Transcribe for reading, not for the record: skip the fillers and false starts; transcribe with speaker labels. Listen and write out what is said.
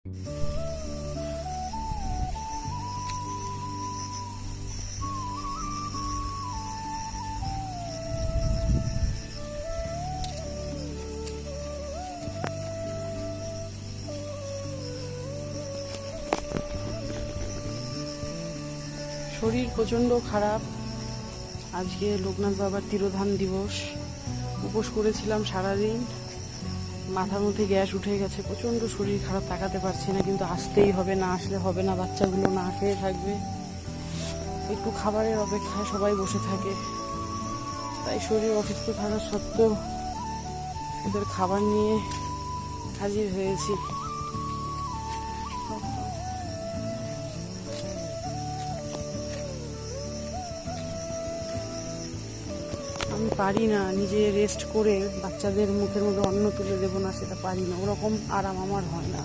Speaker 1: শরীর প্রচণ্ড খারাপ। আজকে লোকনাথ বাবার তিরোধান দিবস, উপোস করেছিলাম সারাদিন, মাথার মধ্যে গ্যাস উঠে গেছে, প্রচণ্ড শরীর খারাপ, তাকাতে পারছি না, কিন্তু আসতেই হবে, না আসলে হবে না, বাচ্চাগুলো না খেয়ে থাকবে। একটু খাবারের অপেক্ষায় সবাই বসে থাকে, তাই শরীর অসুস্থ থাকা সত্ত্বেও ওদের খাবার নিয়ে হাজির হয়েছি। আমি পারি না নিজে রেস্ট করে বাচ্চাদের মুখের মধ্যে অন্ন তুলে দেবো না, সেটা পারি না, ওরকম আরাম আমার হয় না।